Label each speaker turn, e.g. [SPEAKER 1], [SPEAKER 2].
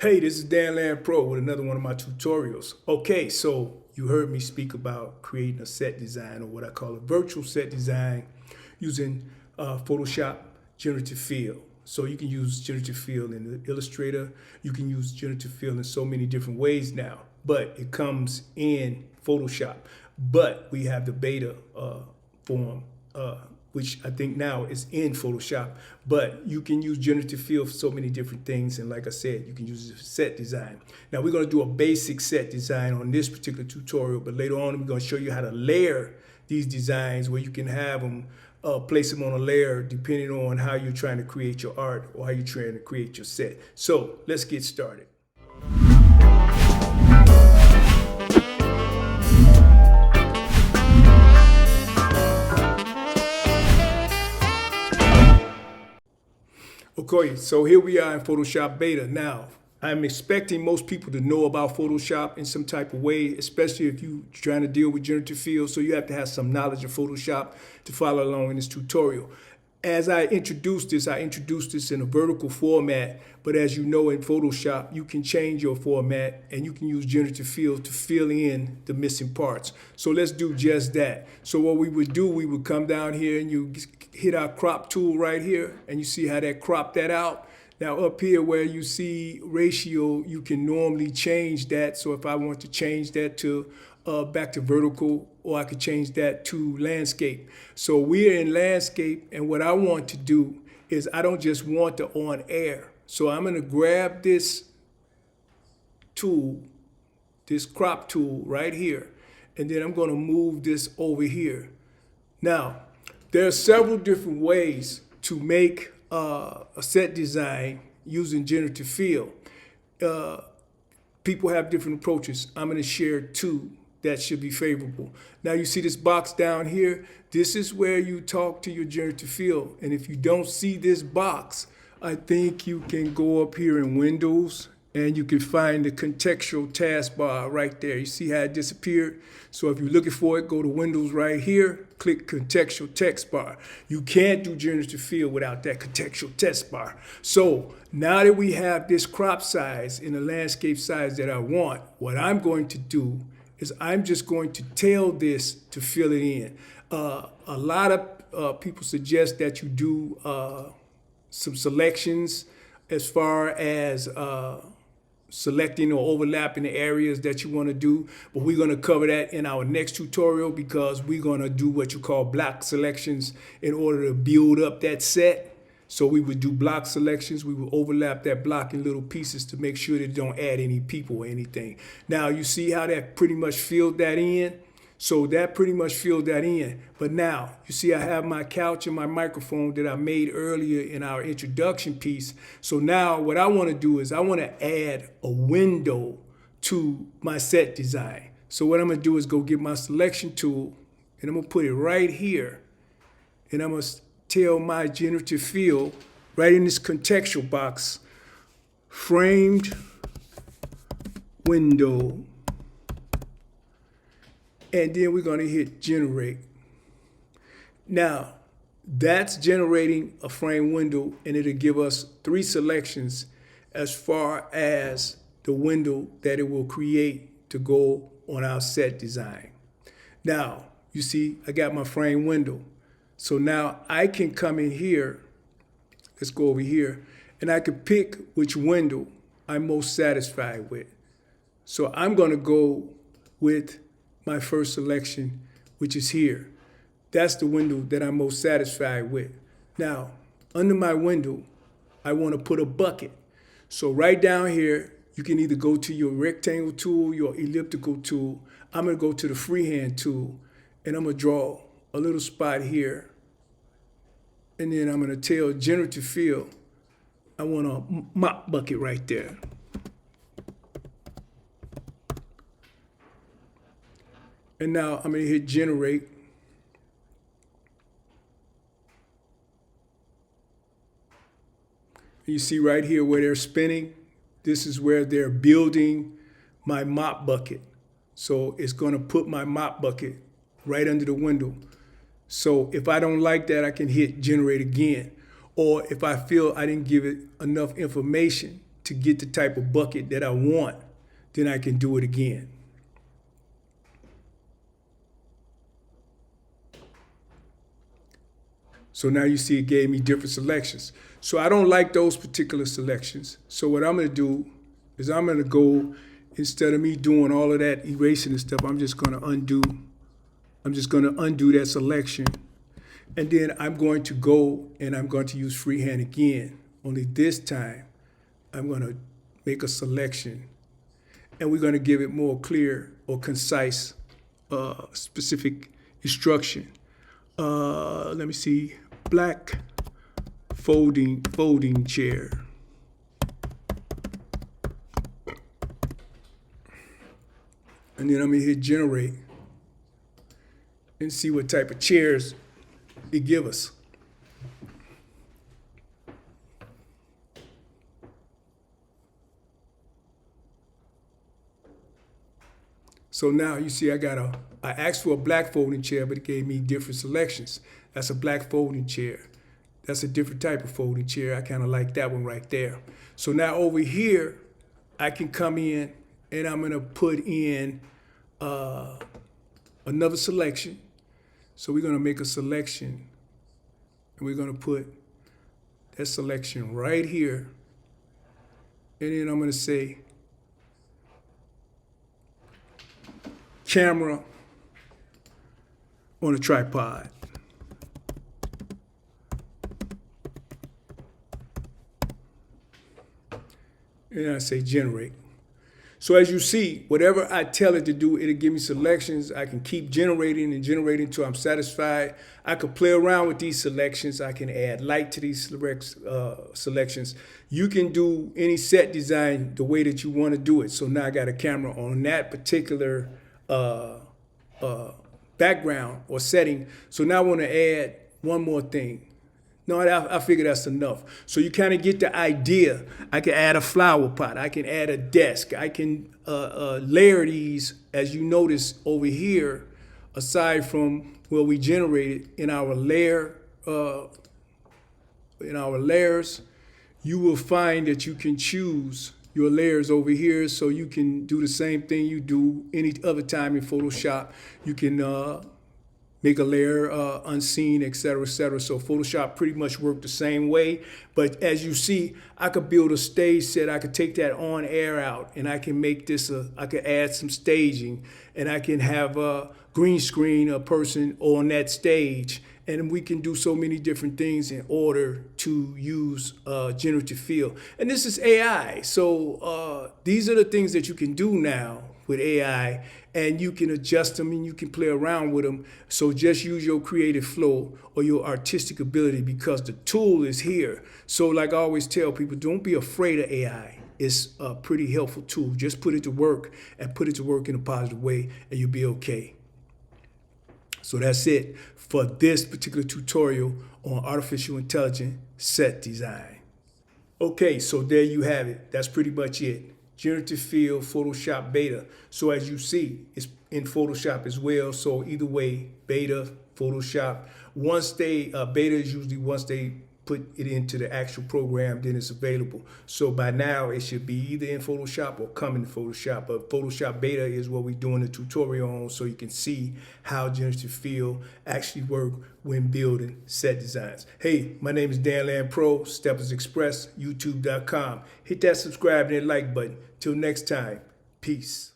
[SPEAKER 1] Hey, this is Dan Land Pro with another one of my tutorials. Okay, so you heard me speak about creating a set design, or what I call a virtual set design, using Photoshop generative fill. So you can use generative fill in Illustrator. You can use generative fill in so many different ways now, but it comes in Photoshop. But we have the beta form, which I think now is in Photoshop. But you can use generative fill for so many different things. And like I said, you can use it for set design. Now we're going to do a basic set design on this particular tutorial, but later on we're going to show you how to layer these designs where you can have them, place them on a layer depending on how you're trying to create your art or how you're trying to create your set. So let's get started. Okay, so here we are in Photoshop Beta. Now, I'm expecting most people to know about Photoshop in some type of way, especially if you're trying to deal with generative fill. So you have to have some knowledge of Photoshop to follow along in this tutorial. As I introduced this in a vertical format, but as you know in Photoshop, you can change your format and you can use generative fill to fill in the missing parts. So let's do just that. So what we would do, we would come down here and you hit our crop tool right here, and you see how that cropped that out. Now up here where you see ratio, you can normally change that. So if I want to change that to back to vertical, or I could change that to landscape. So we're in landscape, and what I want to do is I don't just want the on air. So I'm going to grab this tool, this crop tool right here, and then I'm going to move this over here. Now, there are several different ways to make a set design using generative fill. People have different approaches. I'm going to share two that should be favorable. Now you see this box down here. This is where you talk to your generative fill. And if you don't see this box, I think you can go up here in Windows and you can find the contextual taskbar right there. You see how it disappeared? So if you're looking for it, go to Windows right here, click contextual text bar. You can't do generative fill without that contextual text bar. So now that we have this crop size in the landscape size that I want, what I'm going to do is I'm just going to tell this to fill it in. A lot of people suggest that you do some selections as far as selecting or overlapping the areas that you want to do, but we're going to cover that in our next tutorial because we're going to do what you call block selections in order to build up that set. So we would do block selections. We would overlap that block in little pieces to make sure that it don't add any people or anything. Now you see how that pretty much filled that in? So that pretty much filled that in. But now you see I have my couch and my microphone that I made earlier in our introduction piece. So now what I want to do is I want to add a window to my set design. So what I'm going to do is go get my selection tool and I'm going to put it right here. And I'm going to tell my generative fill right in this contextual box, framed window, and then we're going to hit generate. Now that's generating a frame window, and it'll give us 3 selections as far as the window that it will create to go on our set design. Now you see I got my frame window. So now I can come in here, let's go over here, and I can pick which window I'm most satisfied with. So I'm going to go with my first selection, which is here. That's the window that I'm most satisfied with. Now, under my window, I want to put a bucket. So right down here, you can either go to your rectangle tool, your elliptical tool. I'm going to go to the freehand tool, and I'm going to draw a little spot here. And then I'm going to tell generative fill, I want a mop bucket right there. And now I'm going to hit generate. You see right here where they're spinning, this is where they're building my mop bucket. So it's going to put my mop bucket right under the window. So if I don't like that, I can hit generate again. Or if I feel I didn't give it enough information to to get the type of bucket that I want, then I can do it again. So now you see it gave me different selections. So I don't like those particular selections. So what I'm going to do is I'm going to go, instead of me doing all of that erasing and stuff, I'm just going to undo that selection. And then I'm going to go and I'm going to use freehand again. Only this time, I'm going to make a selection. And we're going to give it more clear or concise, specific instruction. Let me see, black folding chair. And then I'm going to hit generate and see what type of chairs it gives us. So now you see I asked for a black folding chair, but it gave me different selections. That's a black folding chair. That's a different type of folding chair. I kind of like that one right there. So now over here, I can come in and I'm going to put in another selection. So we're going to make a selection and we're going to put that selection right here. And then I'm going to say camera on a tripod. And I say generate. So as you see, whatever I tell it to do, it'll give me selections. I can keep generating and generating until I'm satisfied. I could play around with these selections. I can add light to these selections. You can do any set design the way that you want to do it. So now I got a camera on that particular background or setting. So now I want to add one more thing. No, I figure that's enough. So you kind of get the idea. I can add a flower pot. I can add a desk. I can layer these, as you notice over here, aside from where we generated in our layer, in our layers, you will find that you can choose your layers over here, so you can do the same thing you do any other time in Photoshop. You can make a layer unseen, et cetera, et cetera. So Photoshop pretty much worked the same way. But as you see, I could build a stage set. I could take that on air out and I can make this, I could add some staging and I can have a green screen a person on that stage. And we can do so many different things in order to use generative fill. And this is AI. So these are the things that you can do now with AI, and you can adjust them and you can play around with them. So just use your creative flow or your artistic ability, because the tool is here. So like I always tell people, don't be afraid of AI. It's a pretty helpful tool. Just put it to work and put it to work in a positive way and you'll be okay. So that's it for this particular tutorial on artificial intelligence set design. Okay, so there you have it. That's pretty much it. Generative fill, Photoshop beta. So as you see, it's in Photoshop as well. So either way, beta, Photoshop. Once they, beta is usually once they put it into the actual program, then it's available. So by now it should be either in Photoshop or coming to Photoshop. But Photoshop beta is what we're doing the tutorial on, so you can see how generative fill actually work when building set designs. Hey, my name is Dan Land Pro, Steppers Express, YouTube.com. Hit that subscribe and that like button. Till next time, peace.